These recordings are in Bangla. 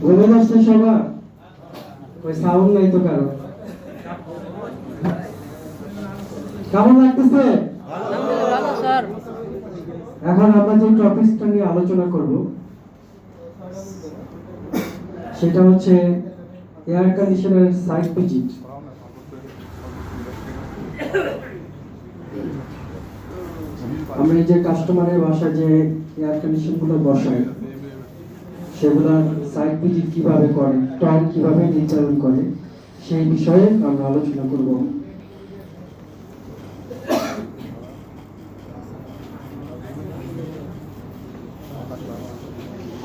ঘুমে যাচ্ছে সবার, ওই সাউন্ড নাই তো কারো। কেমন লাগতেছে? ভালো স্যার। এখন আমরা যে টপিকটা নিয়ে আলোচনা করব সেটা হচ্ছে এয়ার কন্ডিশনার সাইট ভিজিট। আমরা এই যে কাস্টমারের বাসায় যে এয়ার কন্ডিশন গুলো বসাই, সেগুলোর সাইট ভিজিট কিভাবে করে, টন কিভাবে নির্ধারণ করে, সেই বিষয়ে আমরা আলোচনা করব।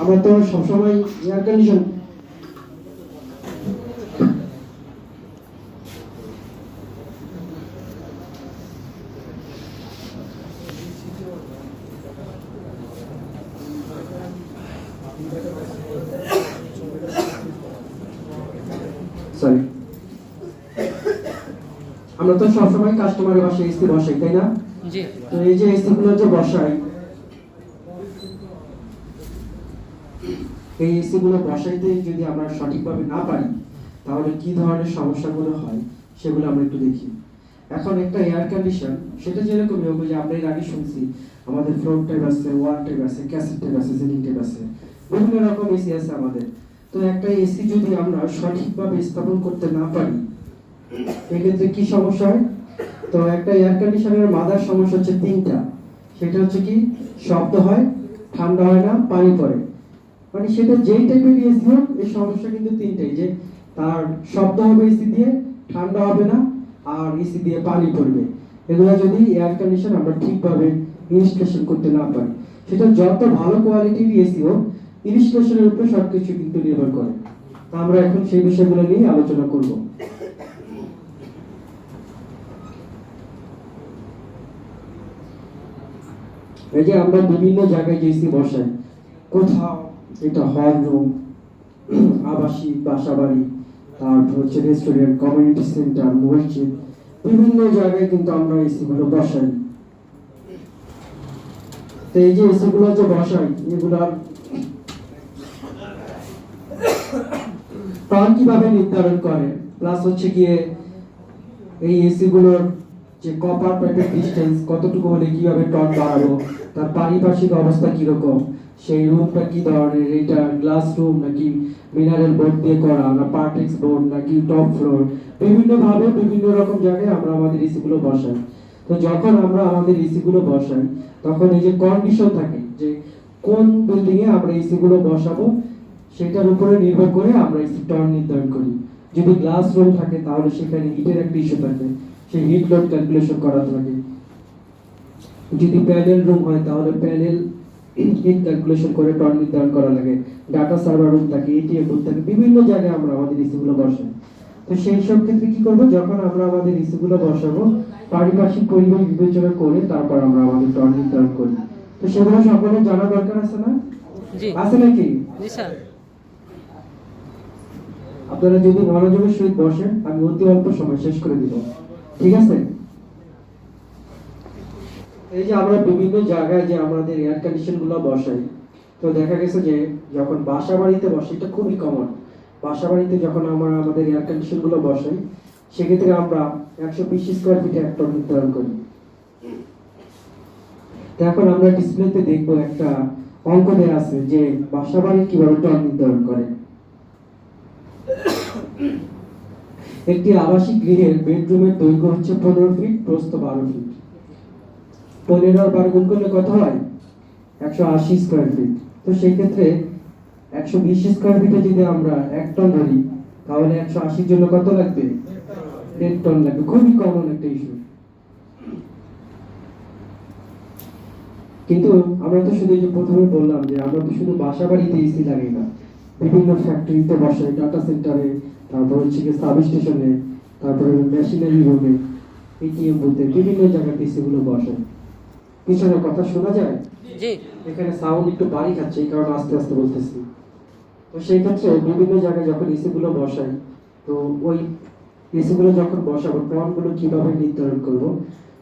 আমরা তো সবসময় এয়ার কন্ডিশন আমরা তো সবসময় কাস্টমারের বাসায় এসি বসাই, তাই না? জি। তো এই যে এসি গুলো যে বসাই, এই এসি গুলো বসাইতে যদি আমরা সঠিকভাবে না পারি তাহলে কি ধরনের সমস্যাগুলো হয় সেগুলো আমরা একটু দেখি। এখন একটা এয়ার কন্ডিশন, সেটা যেরকম হোক, যে আমরা এর আগে শুনছি আমাদের ফ্লোর টাইপ আছে, ওয়াল টাইপ আছে, ক্যাসেট টাইপ আছে, সিলিং টাইপ আছে, বিভিন্ন রকম এসি আছে আমাদের। তো একটা এসি যদি আমরা সঠিকভাবে স্থাপন করতে না পারি এক্ষেত্রে কি সমস্যা হয়? তো একটা এয়ার কন্ডিশনের মাদার সমস্যা হচ্ছে তিনটা। সেটা হচ্ছে কি, শব্দ হয়, ঠান্ডা হয় না, পানি পড়ে। মানে সেটা যেই টাইপের এসি হোক, এই সমস্যা কিন্তু তিনটাই, যে তার শব্দ হবে এসি দিয়ে, ঠান্ডা হবে না, আর এসি দিয়ে পানি পড়বে। এগুলো যদি এয়ার কন্ডিশন আমরা ঠিকভাবে ইনস্টলেশন করতে না পারি, সেটা যত ভালো কোয়ালিটির এসি হোক, ইনস্টলেশনের উপরে সবকিছু কিন্তু নির্ভর করে। তো আমরা এখন সেই বিষয়গুলো নিয়ে আলোচনা করব। এই যে আমরা বিভিন্ন জায়গায় এসি বসাই, কোথাও এটা হল রুম, আবাসিক বাসাবাড়ি, তারপর হচ্ছে রেস্টুরেন্ট, কমিউনিটি সেন্টার, মসজিদ, বিভিন্ন জায়গায় কিন্তু আমরা এসি গুলো বসাই। তো এই যে এসি গুলো যে বসাই, এগুলার টন কিভাবে নির্ধারণ করে, প্লাস হচ্ছে গিয়ে এই এসি গুলোর যে কপার পাইপের ডিসটেন্স কতটুকু হলে কিভাবে টন বাড়াবো, তার পারিপার্শ্বিক অবস্থা কিরকম, সেই রুমটা কি ধরনের, এটা গ্লাস রুম নাকি মিনারেল বোর্ড দিয়ে করা, না পার্টেক্স বোর্ড নাকি টপ ফ্লোর, বিভিন্ন ভাবে বিভিন্ন রকম জায়গায় আমরা আমাদের এসি গুলো বসাই। তো যখন আমরা আমাদের এসি গুলো বসাই, তখন এই যে কন্ডিশন থাকে যে কোন বিল্ডিং এ আমরা এসি গুলো বসাবো, সেটার উপরে নির্ভর করে আমরা এসি টন নির্ধারণ করি। যদি গ্লাস রুম থাকে তাহলে সেখানে হিটের একটা ইস্যু থাকে, সেই হিট লোড ক্যালকুলেশন করাতে লাগে। যদি প্যানেল রুম হয় তাহলে প্যানেল হিট ক্যালকুলেশন করে টন নির্ধারণ করা লাগে। ডাটা সার্ভার রুম থাকে, এটিএম বুথ থাকে, বিভিন্ন জায়গায় আমরা আমাদের এসি গুলো বসাই। তো সেই সব ক্ষেত্রে কি করব, যখন আমরা আমাদের এসি গুলো বসাবো, পারিপার্শ্বিক পরিবেশ বিবেচনা করে তারপর আমরা আমাদের টন নির্ধারণ করি। তো সেগুলো সকলের জানা দরকার আছে না? জি। আছে নাকি? জি স্যার। আপনারা যদি মনোযোগের সহিত বসেন, আমি অতি অল্প সময় শেষ করে দিব, ঠিক আছে? এই যে আমরা বিভিন্ন জায়গায় যে আমাদের এয়ার কন্ডিশন গুলো বসাই, তো দেখা গেছে যে যখন বাসা বাড়িতে বসে, এটা খুবই কমন, বাসা বাড়িতে যখন আমরা আমাদের এয়ার কন্ডিশন গুলো বসাই, সেক্ষেত্রে আমরা 120 স্কয়ার ফিটে একটা টন নির্ধারণ করি। তো এখন আমরা ডিসপ্লেতে দেখবো একটা অঙ্ক দেয়া আছে যে বাসা বাড়ি কিভাবে টন নির্ধারণ করে। একটি আবাসিক গৃহের বেডরুমের দৈর্ঘ্য হচ্ছে 15 ফিট, প্রস্থ 12 ফিট। 15 আর 12 গুণ করলে কত হয়? 180 স্কয়ার ফিট। তো সেই ক্ষেত্রে 120 স্কয়ার ফিটে যদি আমরা 1 টন ধরি, তাহলে 180 এর জন্য কত লাগবে? 1.5 টন লাগবে। খুবই কমন একটা ইস্যু। কিন্তু আমরা তো শুধু যে প্রথমে বললাম যে আমরা তো শুধু বাসা বাড়িতে এসি লাগাই না, বিভিন্ন ফ্যাক্টরিতে বসাই, ডাটা সেন্টারে, তারপর হচ্ছে কি সাব স্টেশনে, তারপরে মেশিনারি রুমে, এটিএম বুথে, বিভিন্ন জায়গাতে এসি গুলো বসাই। পিছনে কথা শোনা যায়? জি। এখানে সাউন্ড একটু বাড়ি খাচ্ছে, এই কারণে আস্তে আস্তে বলতেছি। তো সেই ক্ষেত্রে বিভিন্ন জায়গায় যখন এসি গুলো বসাই, তো ওই এসি গুলো যখন বসাবো, টন গুলো কিভাবে নির্ধারণ করব,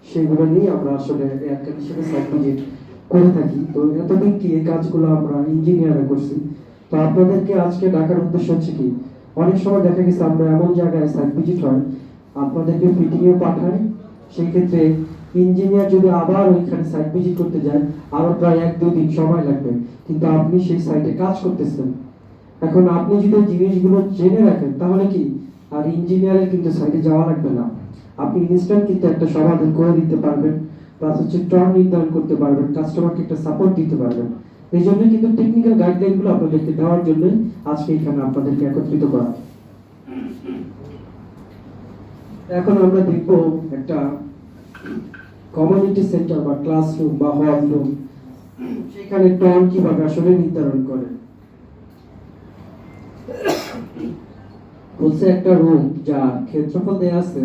সেগুলো নিয়ে আমরা আসলে এয়ার কন্ডিশনের সাইট ভিজিট করে থাকি। তো এতদিন কি এই কাজগুলো আমরা ইঞ্জিনিয়াররা করছি, তো আপনাদেরকে আজকে ডাকার উদ্দেশ্য হচ্ছে কি, অনেক সময় দেখা গেছে আমরা এমন জায়গায় সাইট ভিজিট হয়, আপনাদেরকে ফিটিংয়েও পাঠাই, সেই ক্ষেত্রে ইঞ্জিনিয়ার যদি আবার ওইখানে সাইট ভিজিট করতে যায় আরো প্রায় 1-2 দিন সময় লাগবে, কিন্তু আপনি সেই সাইটে কাজ করতেছেন। এখন আপনি যদি এই জিনিসগুলো জেনে রাখেন তাহলে কি আর ইঞ্জিনিয়ারের কিন্তু সাইটে যাওয়া লাগবে না, আপনি ইনস্ট্যান্ট কিন্তু একটা সমাধান করে দিতে পারবেন, প্লাস হচ্ছে টার্ন নির্ধারণ করতে পারবেন, কাস্টমারকে একটা সাপোর্ট দিতে পারবেন। এই জন্য কিন্তু টেকনিক্যাল গাইডলাইনগুলো আপনাদেরকে দেওয়ার জন্য আজকে এখানে আপনাদেরকে একত্রিত করা। এখন আমরা দেখব একটা কমিউনিটি সেন্টার বা ক্লাসরুম বা হল রুম, সেখানে টার্ন কিভাবে আসলে নির্ধারণ করে। বলছে একটা রুম যার ক্ষেত্রফল দেয়া আছে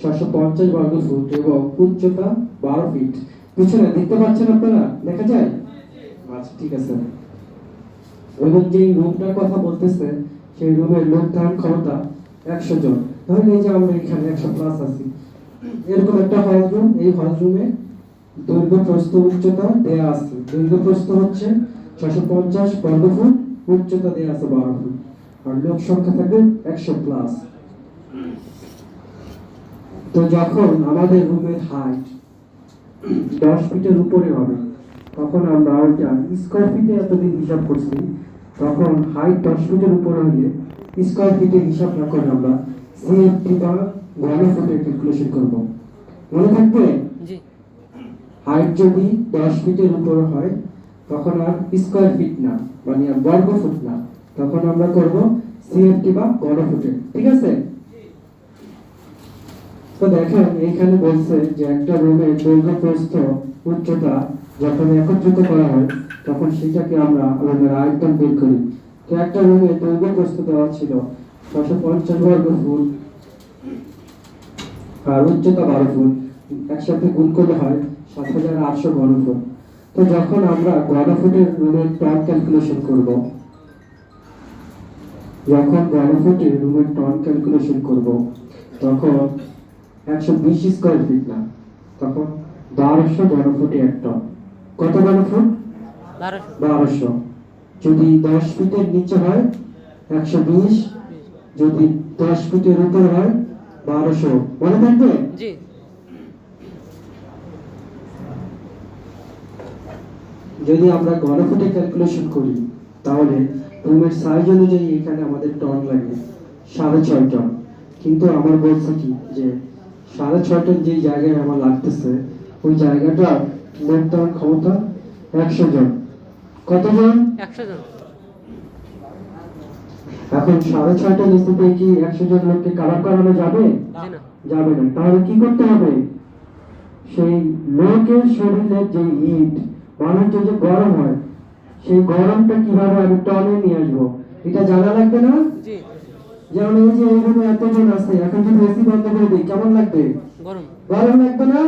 650 বর্গ ফুট এবং উচ্চতা 12 ফিট। পিছনে দেখতে পাচ্ছেন আপনারা, দেখা যায়? আচ্ছা ঠিক আছে। এবং যে রুমটার কথা বলতেছে সেই রুমের লোক ধারণ ক্ষমতা 100 জন। তাহলে এই যে আমরা এখানে 100 প্লাস আছি, এরকম একটা হল রুম। এই হল রুমে দৈর্ঘ্য প্রস্থ উচ্চতা দেয়া আছে। দৈর্ঘ্য প্রস্থ হচ্ছে 650 বর্গ ফুট, উচ্চতা দেয়া আছে 12 ফুট, আর লোক সংখ্যা থাকবে 100 প্লাস। তো যখন আমাদের রুমের হাইট 10 ফিটের উপরে হবে, তখন আমরা ওইটা স্কয়ার ফিটে এতদিন হিসাব করছি, তখন হাইট 10 ফিটের উপরে হলে স্কয়ার ফিটে হিসাব না করে আমরা সিএফটি বা ঘন ফুটে ক্যালকুলেশন করব। মনে থাকবে? জি। হাইট যদি 10 ফিটের উপরে হয় তখন আর স্কয়ার ফিট না, মানে আর বর্গ ফুট না, তখন আমরা করব সিএফটি বা ঘন ফুটে। ঠিক আছে? তো দেখেন এইখানে বলছে যে একটা রুমের দৈর্ঘ্য প্রস্থ উচ্চতা যখন একত্রিত করা হয় তখন সেটাকে আমরা রুমের আয়তন বের করি। তো একটা রুমের দৈর্ঘ্য প্রস্থ দেওয়া ছিল 650 বর্গ ফুট আর উচ্চতা 12 ফুট, একসাথে গুণ করলে হয় 7800 ঘন ফুট। তো যখন আমরা ঘন ফুটের রুমের টন ক্যালকুলেশন করব, যখন ঘন ফুটের রুমের টন ক্যালকুলেশন করব তখন 120 স্কয়ার ফিট না, তখন 1200 ঘন ফুটে এক টন। কত ঘন ফুট? 1200। যদি 10 ফিটের নিচে হয় 120, যদি 10 ফিটের উপর হয় 1200। মনে থাকবে? জি। যদি আমরা ঘন ফুটে ক্যালকুলেশন করি তাহলে রুমের সাইজ অনুযায়ী এখানে আমাদের টন লাগে 6.5 টন। কিন্তু আমার বলছে কি যে 6.5 টন যে জায়গায় আমার লাগতেছে ওই জায়গাটা লোক ধারণ ক্ষমতা 100 জন। কতজন? 100 জন। এখন 6.5 টন স্থিতিতে কি 100 জন লোককে কাভার করানো যাবে? জি না। যাবে না। তাহলে কি করতে হবে? সেই লোকের শরীরের যে হিট, মানুষের যে গরম হয়, সেই গরমটা কিভাবে আমি টনে নিয়ে আসবো এটা জানা লাগবে না? জি। যেমন এই যে এই রুমে এতজন আছে, এখন যদি এসি বন্ধ করে দিই কেমন লাগবে? গরম। গরম লাগবে না?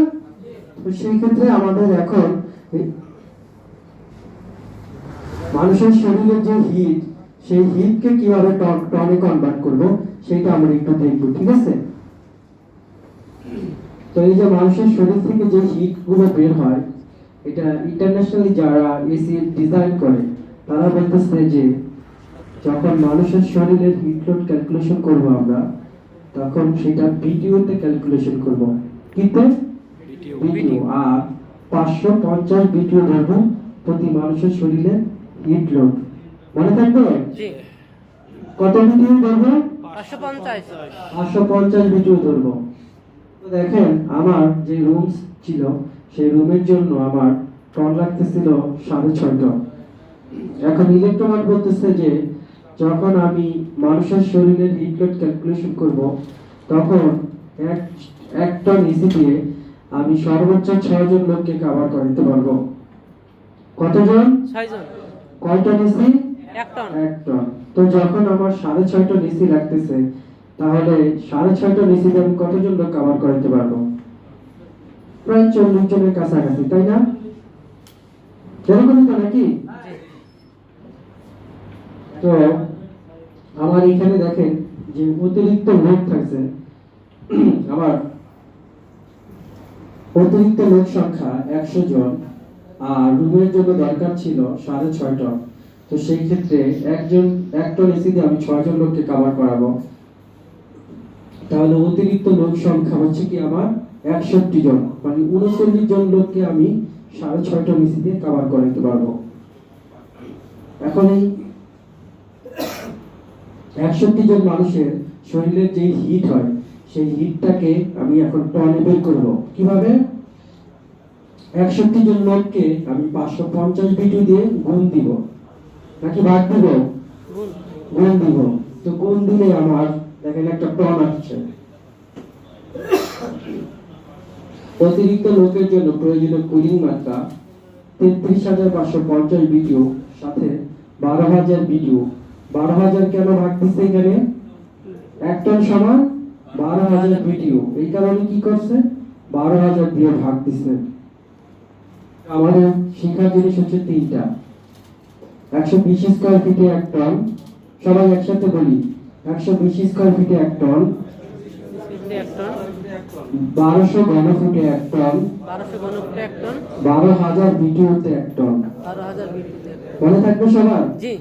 তো সেই ক্ষেত্রে আমাদের এখন মানুষের শরীরের যে হিট, সেই হিটকে কিভাবে টনে কনভার্ট করব সেটা আমরা একটু দেখবো। ঠিক আছে? তো এই যে মানুষের শরীর থেকে যে হিট গুলো বের হয়, এটা ইন্টারন্যাশনালি যারা এসি ডিজাইন করে তারা বলতেছে যে যখন মানুষের শরীরের হিট লোড ক্যালকুলেশন করব আমরা, তখন সেটা বিটিও তে ক্যালকুলেশন করব। কিতে? বিটিও। আর 550 বিটিও ধরবো প্রতি মানুষের শরীরে হিট লোড। মনে থাকবে? জি। কত বিটিও ধরবো? 550। 550 বিটিও ধরবো। তো দেখেন আমার যে রুম ছিল সেই রুমের জন্য আমার টন লাগতেছিল 6.5 টন। এখন ইলেকট্রন বলতেছে যে যখন আমি মানুষের শরীরের হিট লোড ক্যালকুলেশন করব তখন এক টন এসি দিয়ে আমি সর্বোচ্চ 6 জন লোককে কভার করতে পারবো। কতজন? 6 জন। কয় টন এসি? 1 টন। 1 টন। তো যখন আমার 6.5 টন এসি লাগতেছে তাহলে 6.5 টন এসি দিয়ে আমি কতজন লোক কভার করতে পারবো? প্রায় 40 জনের কাছাকাছি, তাই না? এরকমই তো নাকি? তো আমার এখানে দেখেন যে অতিরিক্ত লোক থাকছে, আমার অতিরিক্ত লোক সংখ্যা 100 জন, আর রুমের জন্য দরকার ছিল 6.5 টন। তো তো সেই ক্ষেত্রে এক টন এসি দিয়ে আমি 6 জন লোককে কভার করাবো, তাহলে অতিরিক্ত লোক সংখ্যা হচ্ছে কি আমার 61 জন, মানে 39 জন লোককে আমি 6.5 টন এসি দিয়ে কভার করাতে পারবো। এখন এই 61 জন মানুষের শরীরের যে হিট হয় সেই হিটটাকে আমি এখন টনে বের করবো কিভাবে? 61 জন লোককে আমি 550 বিটু দিয়ে গুণ দিব, নাকি ভাগ দিব? গুণ দিব। তো গুণ দিলে আমার দেখেন একটা টন আসছে। অতিরিক্ত লোকের জন্য প্রয়োজনীয় কুলিং মাত্রা 33,550 বিটু সাথে 12,000 বিটু। 12,000 কেন ভাগ দিচ্ছে এখানে? 1 টন সমান 12,000 বিটু, এই কারণে কি করছে 12,000 দিয়ে ভাগ দিচ্ছে। আমাদের শিক্ষার জিনিস হচ্ছে তিনটা। 120 স্কয়ার ফিটে 1 টন, সবাই একসাথে বলি 120 স্কয়ার ফিটে 1 টন, 1200 ঘন ফুটে 1 টন, 12,000 বিটুতে 1 টন। মনে থাকবে সবার? জি।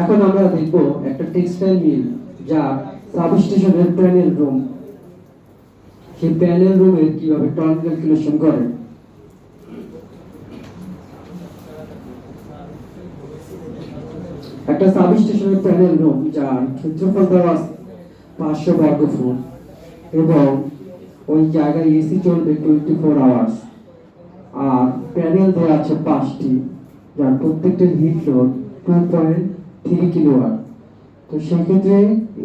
এখন আমরা দেখব একটা টেক্সটাইল মিল যা সাবস্টেশনের প্যানেল রুম, সেই প্যানেল রুমের কিভাবে টন ক্যালকুলেশন করে। একটা সাবস্টেশনের প্যানেল রুম যার ক্ষেত্রফল দেওয়া আছে 500 বর্গ ফুট এবং ওই জায়গায় এসি চলবে 24 আওয়ার্স, আর প্যানেল দেওয়া আছে 5টি যার প্রত্যেকটার হিট লোড 2.3 কিলোওয়াট। তো সেক্ষেত্রে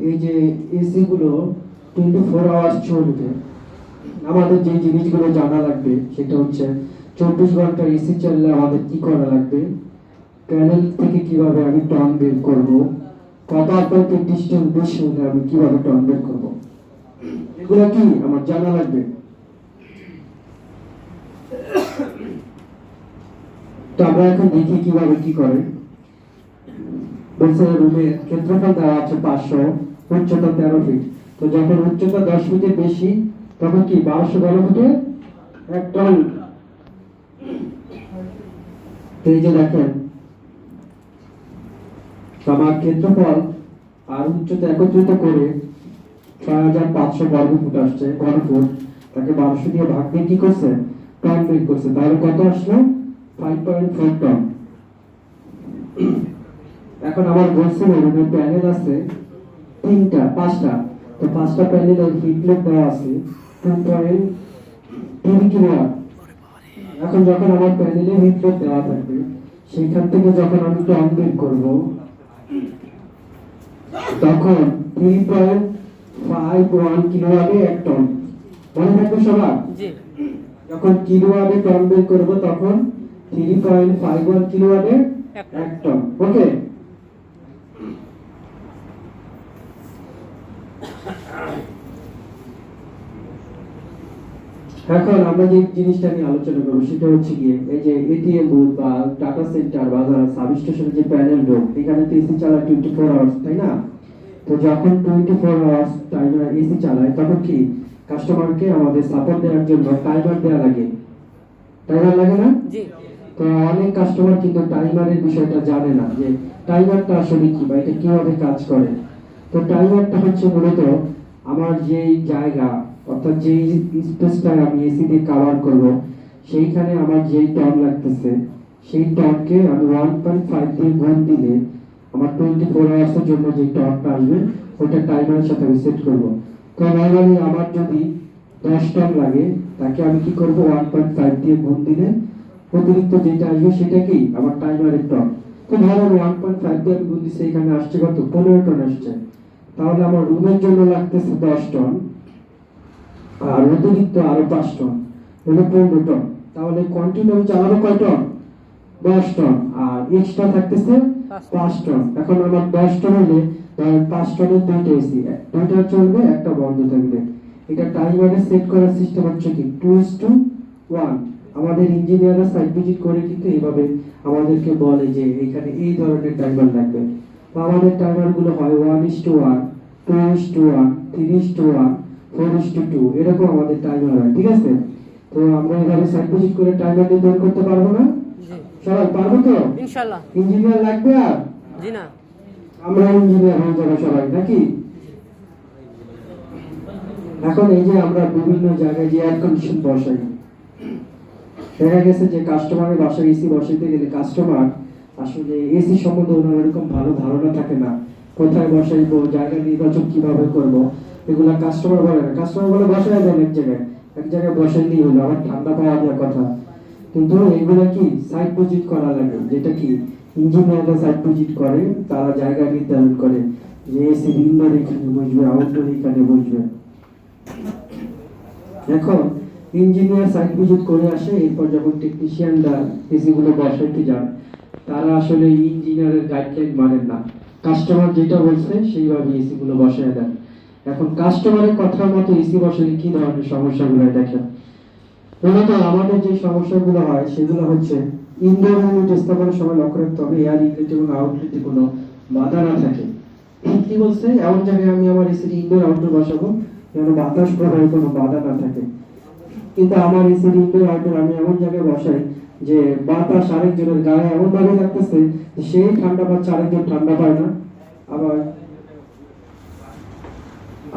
এই যে এসি গুলো 24 আওয়ার্স চলবে, আমাদের যে জিনিসগুলো জানা লাগবে সেটা হচ্ছে 24 ঘন্টা এসি চললে আমাদের কি করা লাগবে, প্যানেল থেকে কিভাবে আমি টন বের করব, কপার পাইপের ডিসটেন্স বেশি হলে আমি কিভাবে টন বের করব, এগুলো কি আমার জানা লাগবে। তো আমরা এখন দেখি কিভাবে কি করে। বলছে রুমের ক্ষেত্রফল দেওয়া আছে 500, উচ্চতা 13 ফিট। তো যখন উচ্চতা 10 ফিটের বেশি তখন কি 1200 ঘন ফুটে 1 টন। এই যে দেখেন আমার ক্ষেত্রফল আর উচ্চতা একত্রিত করে 6500 বর্গ ফুট আসছে, ঘন ফুট, তাকে 1200 দিয়ে ভাগ দিয়ে কি করছে টন বের করছে, তাহলে কত আসলো 5.4 টন। এখন আমার বলছিল রুমের প্যানেল আছে 5টা, তো 5টা প্যানেলের হিট লোড দেওয়া আছে 2.3 কিলোওয়াট। এখন যখন আমার প্যানেলে হিট লোড দেওয়া থাকবে সেইখান থেকে যখন আমি টন বের করব তখন 3.51 কিলোওয়াটে 1 টন। মনে থাকবে সবার? জি। যখন কিলোওয়াটে টন বের করব তখন 3.51 কিলোওয়াটে 1 টন। ওকে, এখন আমরা যে জিনিসটা নিয়ে আলোচনা করবো সেটা হচ্ছে গিয়ে এই যে এটিএম বুথ বা ডাটা সেন্টার বা সাবস্টেশনের যে প্যানেল রুম, এখানে তো এসি চালায় 24 আওয়ার্স, তাই না? তো যখন 24 আওয়ার্স টাইমার এসি চালায় তখন কি কাস্টমারকে আমাদের সাপোর্ট দেওয়ার জন্য টাইমার দেওয়া লাগে, টাইমার লাগে না? জি। তো অনেক কাস্টমার কিন্তু টাইমারের বিষয়টা জানে না যে টাইমারটা আসলে কি বা এটা কিভাবে কাজ করে। তো টাইমারটা হচ্ছে মূলত আমার যেই জায়গা অর্থাৎ যেই স্পেসটা আমি এসি দিয়ে কভার করব সেইখানে আমার যেই টন লাগতেছে সেই টনকে আমি 1.5 দিয়ে গুণ দিলে আমার 24 আওয়ার্সের জন্য যে টনটা আসবে ওটা টাইমারের সাথে আমি সেট করব। তো নরমালি আমার যদি 10 টন লাগে তাকে আমি কি করব 1.5 দিয়ে গুণ দিলে অতিরিক্ত যেটা আসবে সেটা কি আমার টাইমারের টন। তো ধরো 1.5 দিয়ে আমি গুণ দিচ্ছি, এখানে আসছে কত 15 টন আসছে, তাহলে আমার রুমের জন্য লাগতেছে 10 টন আর অতিরিক্ত আরো 5 টন, হলো 15 টন। তাহলে কন্টিনিউ আমি চালাবো কয় টন? 10 টন, আর এক্সট্রা থাকতেছে 5 টন। এখন আমার 10 টন হলে 5 টনের দুইটা এসি, দুইটা চলবে একটা বন্ধ থাকবে। এটা টাইমারে সেট করার সিস্টেম হচ্ছে কি 2:1। আমাদের ইঞ্জিনিয়াররা সাইট ভিজিট করে কিন্তু এইভাবে আমাদেরকে বলে যে এখানে এই ধরনের টাইমার লাগবে। তো আমাদের টাইমার গুলো হয় 1:1, 2:1, 3:1, 4:2 এরকম আমাদের টাইমার হয়, ঠিক আছে? তো আমরা এভাবে সাইড ভিজিট করে টাইমার নির্ধারণ করতে পারবো না? জি সবাই পারবো তো? ইনশাল্লাহ। ইঞ্জিনিয়ার লাগবে আর জি না। আমরা ইঞ্জিনিয়ার হয়ে যাবো সবাই নাকি? এখন এই যে আমরা বিভিন্ন জায়গায় যে এয়ার কন্ডিশন বসাই, দেখা গেছে যে কাস্টমারের বাসায় এসি বসাইতে গেলে কাস্টমার আসলে এসি সম্বন্ধে ওনার এরকম ভালো ধারণা থাকে না, কোথায় বসাইবো, জায়গা নির্বাচন কিভাবে করব, এগুলা কাস্টমার বলে না। কাস্টমার বলে বসাই দেন এক জায়গায় বসাইলেই হলো, আবার ঠান্ডা পাওয়া দেওয়ার কথা। কিন্তু এগুলা কি সাইট ভিজিট করা লাগে, যেটা কি ইঞ্জিনিয়াররা সাইট ভিজিট করে, তারা জায়গা নির্ধারণ করে যে এসি ইনডোর এখানে বসবে, আউটডোর এখানে বসবে। এখন ইঞ্জিনিয়ার সাইট ভিজিট করে আসে, এরপর যখন টেকনিশিয়ানরা এসি গুলো বসাইতে যান, তারা আসলে ইঞ্জিনিয়ারের গাইডলাইন মানেন না, কাস্টমার যেটা বলছে সেইভাবে এসি গুলো বসায় দেন। এখন কাস্টমারের কথার মতো এসি বসালে কি ধরনের সমস্যাগুলো হয় দেখেন। মূলত আমাদের যে সমস্যাগুলো হয় সেগুলো হচ্ছে ইনডোর ইউনিট স্থাপনের সময় লক্ষ্য রাখতে হবে এয়ার ইনলেট এবং আউটলেটে কোনো বাধা না থাকে। কি বলছে, এমন জায়গায় আমি আমার এসি ইনডোর আউটডোর বসাবো যেন বাতাস প্রবাহে কোনো বাধা না থাকে। কিন্তু আমার এসি ইনডোর আউটডোর আমি এমন জায়গায় বসাই যে বাতাস আরেকজনের গায়ে এমন ভাবে লাগতেছে যে সেই ঠান্ডা পাচ্ছে, আরেকজন ঠান্ডা পায় না। আবার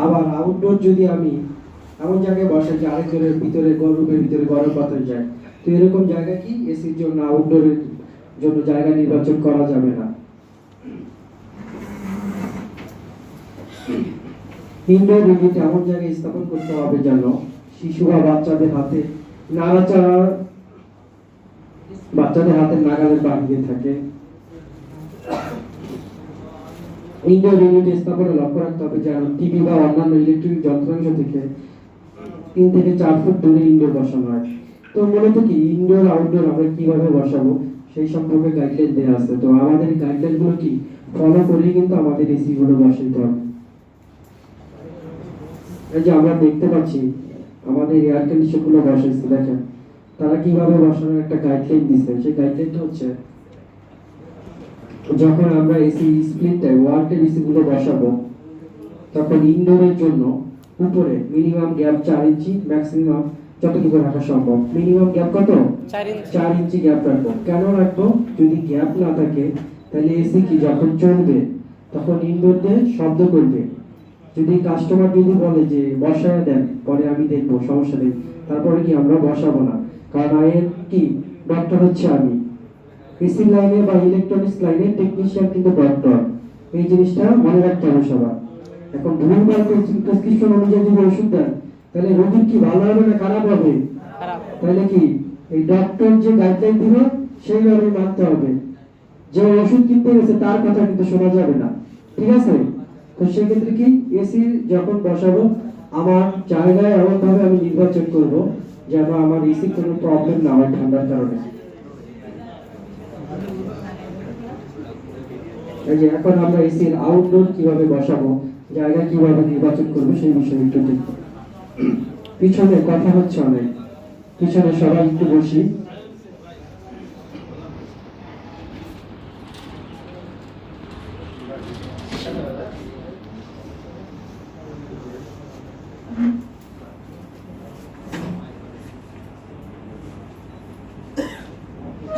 আবার আউটডোর যদি আমি এমন জায়গায় বসাই যে আরেকজনের ভিতরে রুমের ভিতরে গরম বাতাস যায়, তো এরকম জায়গা কি এসির জন্য আউটডোরের জন্য জায়গা নির্বাচন করা যাবে না। ইনডোর ইউনিট এমন জায়গায় স্থাপন করতে হবে যেন শিশু বা বাচ্চাদের হাতে নাড়াচাড়া, বাচ্চাদের হাতের নাগালের বাহিরে থাকে। ইনডোর ইউনিট স্থাপনে লক্ষ্য রাখতে হবে যেন টিভি বা অন্যান্য ইলেকট্রনিক যন্ত্রাংশ থেকে 3 থেকে 4 ফুট দূরে ইনডোর বসানো হয়। তো মূলত কি ইনডোর আউটডোর আমরা কিভাবে বসাবো সেই সম্পর্কে গাইডলাইন দেওয়া আছে। তো আমাদের গাইডলাইন গুলো কি ফলো করেই কিন্তু আমাদের এসি গুলো বসাইতে হবে। এই যে আমরা দেখতে পাচ্ছি আমাদের এয়ার কন্ডিশন গুলো বসাইছে, দেখেন তারা কিভাবে বসানোর একটা গাইডলাইন দিচ্ছে। সেই গাইডলাইনটা হচ্ছে যখন আমরা এসি স্প্লিটে ওয়াল এসি গুলো বসাবো, তখন ইনডোরের জন্য উপরে মিনিমাম গ্যাপ 4 ইঞ্চি, ম্যাক্সিমাম যতটুকু রাখা সম্ভব। মিনিমাম গ্যাপ কত? 4 ইঞ্চি গ্যাপ রাখবো। কেন রাখবো? যদি গ্যাপ না থাকে তাহলে এসি কি যখন চলবে তখন ইনডোরতে শব্দ করবে। যদি কাস্টমার যদি বলে যে বসায় দেন, পরে আমি দেখবো, সমস্যা নেই, তারপরে কি আমরা বসাবো না, কারণ আয়ের কি ডক্টর হচ্ছে আমি। এসি লাইনে বা ইলেকট্রনিক্স লাইনে টেকনিশিয়ান কিন্তু ডক্টর, এই জিনিসটা মনে রাখতে হবে সবার। এখন ভুলভাল প্রেসক্রিপশন অনুযায়ী যদি ওষুধ দেন তাহলে রোগীর কি ভালো হবে না খারাপ হবে? তাহলে কি এই ডক্টর যে গাইডলাইন দিবে সেইভাবে মানতে হবে। যে ওষুধ কিনতে গেছে তার কথা কিন্তু শোনা যাবে না, ঠিক আছে? তো সেক্ষেত্রে কি এসি যখন বসাবো আমার জায়গায় এমন ভাবে আমি নির্বাচন করব যেন আমার এসি কোনো প্রবলেম না হয় ঠান্ডার কারণে। এই যে এখন আমরা এসির আউটডোর কিভাবে বসাবো, জায়গা কিভাবে নির্বাচন করবো সেই বিষয়ে একটু দেখব। পিছনে কথা হচ্ছে অনেক, পিছনে সবাই একটু বসি।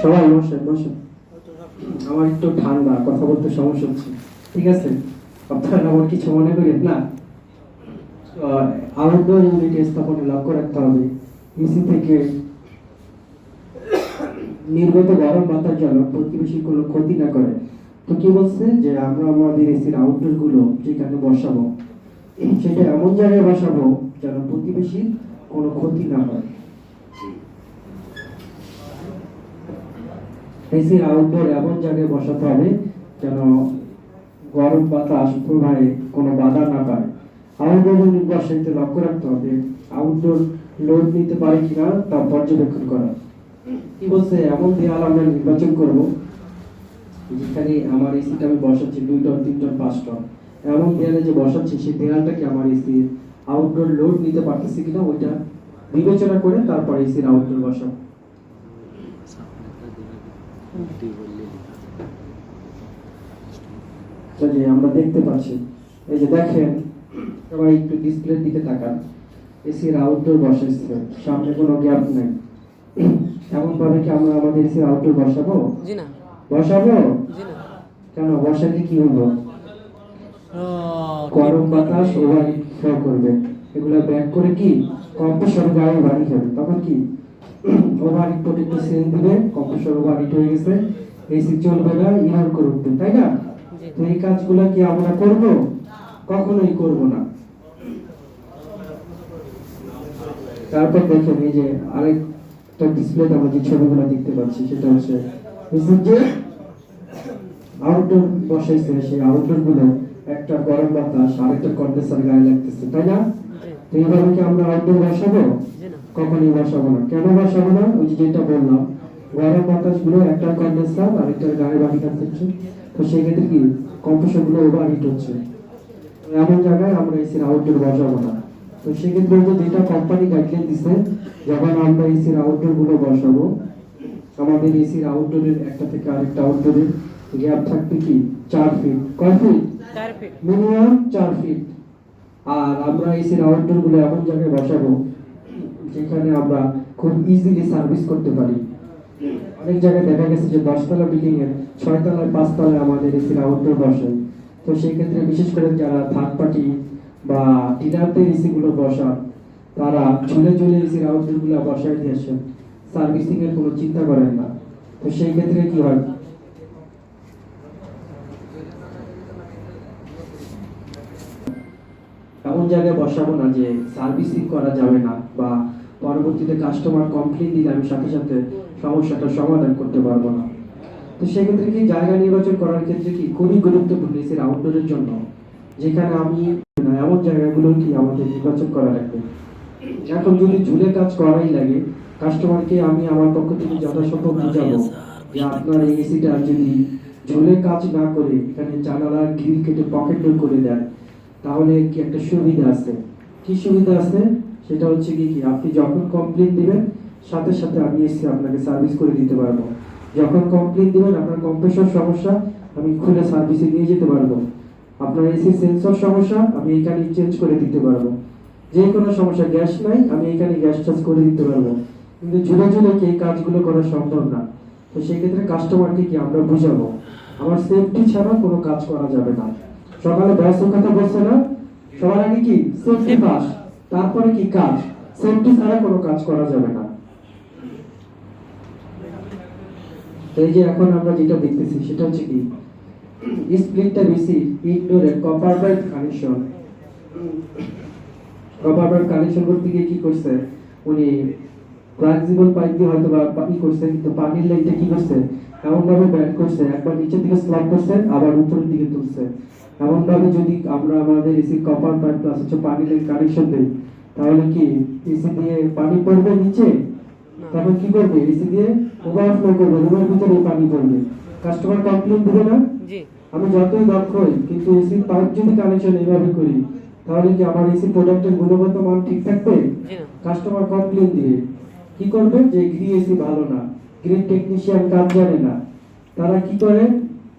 সবাই বসেন বসেন, আমার একটু ঠান্ডা, কথা বলতে সমস্যা হচ্ছে, ঠিক আছে? আপনারা আমার কিছু মনে করেন না। আউটডোর ইউনিট স্থাপনে লক্ষ্য রাখতে হবে এসি থেকে নির্গত গরম বাতাস যেন প্রতিবেশীর কোনো ক্ষতি না করে। তো কি বলছে যে আমরা আমাদের এসির আউটডোর গুলো যেখানে বসাবো সেটা এমন জায়গায় বসাবো যেন প্রতিবেশীর কোনো ক্ষতি না হয়। এসির আউটডোর এমন জায়গায় বসাতে হবে যেন গরম বাতাস প্রবাহে কোনো বাধা না পায়। আউটডোর ইউনিট বসাইতে লক্ষ্য রাখতে হবে আউটডোর লোড নিতে পারে কিনা তা পর্যবেক্ষণ করা। কি বলছে, এমন দেয়াল আমরা নির্বাচন করব যেখানে আমার এসিটা আমি বসাচ্ছি 2 টন 3 টন 5 টন, এমন দেয়ালে যে বসাচ্ছি সেই দেয়ালটা কি আমার এসির আউটডোর লোড নিতে পারতেছে কিনা ওইটা বিবেচনা করে তারপর এসির আউটডোর বসাবো। যে আমরা দেখতে পাচ্ছি, এই যে দেখেন সবাই একটু ডিসপ্লের দিকে তাকান। এসির আউটডোর বসাইছে, সামনে কোনো গ্যাপ নেই। এমন ভাবে কি আমরা আমাদের এসির আউটডোর বসাবো? জি না বসাবো জি না কেন? বসালে কি হলো? গরম বাতাস ওভারহিট ফ্লো করবে, এগুলা ব্যাক করে কি কম্প্রেসর গায়ে বাড়ি খাবে, তখন কি ওভারহিট প্রোটেক্টর সেল দিবে, কম্প্রেসর ওভারহিট হয়ে গেছে, এসি চলবে না, ইনহার করে উঠবে, তাই না? তো এই কাজগুলো কি আমরা করব? কখনোই করব না। তারপর দেখেন এই যে আরেকটা ডিসপ্লেতে আমরা যে ছবিগুলো দেখতে পাচ্ছি সেটা হচ্ছে এসির যে আউটডোর বসাইছে, সেই আউটডোর গুলো একটা গরম বাতাস আরেকটা কন্ডেন্সার গায়ে লাগতেছে, তাই না? তো এইভাবে কি আমরা আউটডোর বসাবো? জি না কখনোই বসাবো না। কেন বসাবো না? ওই যে যেটা বললাম, গরম বাতাস গুলো একটা কন্ডেন্সার আরেকটার গায়ে বাকি থাকছে, তো সেক্ষেত্রে কি কম্প্রেসর গুলো ওভারহিট হচ্ছে। তো এমন জায়গায় আমরা এসির আউটডোর বসাবো না। তো সেক্ষেত্রে যে যেটা কোম্পানি গাইডলাইন দিছে, যখন আমরা এসির আউটডোর গুলো বসাবো, আমাদের এসির আউটডোরের একটা থেকে আরেকটা আউটডোরের গ্যাপ থাকবে কি 4 ফিট। কয় ফিট? 4 feet minimum 4 feet. আর আমরা এসির আউটডোর গুলো এমন জায়গায় বসাবো যেখানে আমরা খুব ইজিলি সার্ভিস করতে পারি। অনেক জায়গায় দেখা গেছে যে 10 তলা বিল্ডিং এর 6 তলায় 5 তলায় আমাদের এসির আউটডোর বসে। তো সেই ক্ষেত্রে বিশেষ করে যারা থার্ড পার্টি বা ডিলারদের এসি গুলো বসান, তারা ঝুলে ঝুলে এসির আউটডোর গুলো বসায় দিয়েছেন, সার্ভিসিং এর কোনো চিন্তা করেন না। তো সেই ক্ষেত্রে কি হয়, এমন জায়গায় বসাবো না যে সার্ভিসিং করা যাবে না, বা পরবর্তীতে কাস্টমার কমপ্লেইন দিলে আমি সাথে সাথে সমস্যাটা সমাধান করতে পারবো না। তো সেক্ষেত্রে কি জায়গা নির্বাচন করার ক্ষেত্রে কি খুবই গুরুত্বপূর্ণ এসির আউটডোরের জন্য, যেখানে আমি না এমন জায়গাগুলো কি আমাদের নির্বাচন করা লাগবে। এখন যদি ঝুলে কাজ করাই লাগে, কাস্টমারকে আমি আমার পক্ষ থেকে যথাসম্ভব বুঝাবো যে আপনার এই এসিটা যদি ঝুলে কাজ না করে এখানে জানালার গ্রিল কেটে পকেট ডোর করে দেন, তাহলে কি একটা সুবিধা আছে। কি সুবিধা আছে? সেটা হচ্ছে কি আপনি যখন কমপ্লেইন দিবেন সাথে সাথে আমি এসে আপনাকে সার্ভিস করে দিতে পারবো। যখন কমপ্লেইন দিবেন আপনার কম্প্রেসর সমস্যা, আমি খুলে সার্ভিসে নিয়ে যেতে পারবো। আপনার এসি সেন্সর সমস্যা, আমি এখানে চেঞ্জ করে দিতে পারবো। যে কোনো সমস্যা, গ্যাস নাই, আমি এখানে গ্যাস চার্জ করে দিতে পারবো। কিন্তু ঝুলে ঝুলে কি এই কাজগুলো করা সম্ভব না। তো সেই ক্ষেত্রে কাস্টমারকে কি আমরা বুঝাবো আমার সেফটি ছাড়া কোনো কাজ করা যাবে না। সকালে ব্যস্ত কথা বলছে না, সবার আগে কি সেফটি ফার্স্ট, তারপরে কি কাজ। সেফটি ছাড়া কোনো কাজ করা যাবে না। এই যে এখন আমরা যেটা দেখতেছি সেটা হচ্ছে কি স্প্লিটটা বেশি ইনডোরে copper pipe connection. Copper pipe connection করতে গিয়ে কি করছে উনি, ফ্লেক্সিবল পাইপ দিয়ে হয়তো বা ই করছে, কিন্তু পানির লাইনটা কি করছে এমন ভাবে ব্যান্ড করছে, একবার নিচের দিকে স্ল্যাব করছে আবার উপরের দিকে তুলছে। এমন ভাবে যদি আমরা আমাদের এসি কপার পাইপ প্লাস হচ্ছে পানি লাইন কানেকশন দেই, তাহলে কি এসি দিয়ে পানি পড়বে নিচে, তখন কি করবে এসি দিয়ে ওভারফ্লো করবে, রুমের ভিতরে পানি পড়বে, কাস্টমার কমপ্লেইন দিবে না? জি আমি যতই দক্ষ হই কিন্তু এসি পাইপ যদি কানেকশন এইভাবে করি, তাহলে কি আমার এসি প্রোডাক্টের গুণগত মান ঠিক থাকবে? জি না কাস্টমার কমপ্লেইন দিবে, কি করবে যে গ্রি এসি ভালো না, গ্রিন টেকনিশিয়ান কাজ জানে না, তারা কি করে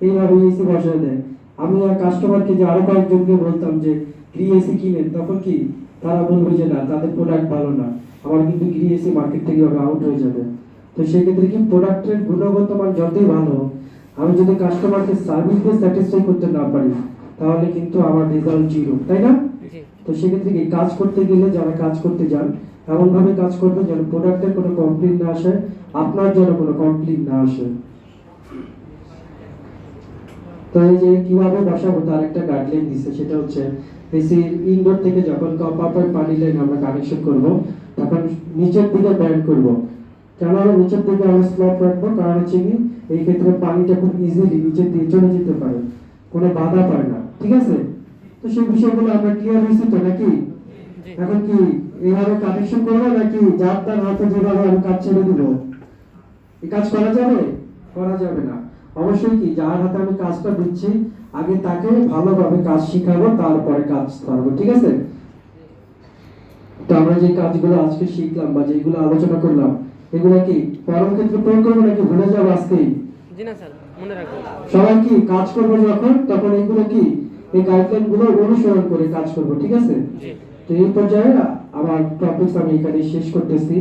এইভাবে এসি বসায় দেয়। আমি আর কাস্টমারকে যে আরো কয়েকজনকে বলতাম যে গ্রি এসি কিনেন, তখন কি তারা বলবে যে না তাদের প্রোডাক্ট ভালো না, আমার কিন্তু গ্রি এসি মার্কেট থেকে আউট হয়ে যাবে। তো সেক্ষেত্রে কি প্রোডাক্টের গুণগত মান যতই ভালো, আমি যদি কাস্টমারকে সার্ভিস দিয়ে স্যাটিসফাই করতে না পারি, তাহলে কিন্তু আমার রেজাল্ট জিরো, তাই না? জি তো সেক্ষেত্রে কি কাজ করতে গেলে যারা কাজ করতে যান এমন ভাবে কাজ করবে যেন প্রোডাক্টের কোনো কমপ্লেইন না আসে, আপনার জন্য কোনো কমপ্লেইন না আসে। তো এই যে কিভাবে বসাবো তার একটা গাইডলাইন দিছে, সেটা হচ্ছে এসির ইনডোর থেকে যখন কপার পানি লাইন আমরা কানেকশন করব, তখন নিচের দিকে ব্যান্ড করব। কেন নিচের দিকে আমরা স্লট রাখবো? কারণ হচ্ছে কি এই ক্ষেত্রে পানিটা খুব ইজিলি নিচের দিকে চলে যেতে পারে, কোনো বাধা পায় না, ঠিক আছে? তো সেই বিষয়গুলো আমরা ক্লিয়ার হয়েছি তো নাকি? জি এখন কি এইভাবে কানেকশন করবো নাকি যার তার হাতে যেভাবে আমি কাজ ছেড়ে দিব? এই কাজ করা যাবে? করা যাবে না। অবশ্যই কি যার হাতে আমি কাজটা দিচ্ছি আগে তাকে ভালোভাবে কাজ শিখাবো, তারপরে কাজ করবো, ঠিক আছে? তো আমরা যে কাজগুলো আজকে শিখলাম বা যেগুলো আলোচনা করলাম, এগুলো কি কর্মক্ষেত্রে প্রয়োগ করবো নাকি ভুলে যাবো আজকেই? জি না স্যার, মনে রাখবো। সবাই কি কাজ করবো যখন, তখন এগুলো কি এই গাইডলাইন গুলো অনুসরণ করে কাজ করব, ঠিক আছে? জি। তো এই পর্যায়ে আমার টপিকস আমি এখানে শেষ করতেছি।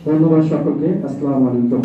ধন্যবাদ সকলকে। আসসালামু আলাইকুম।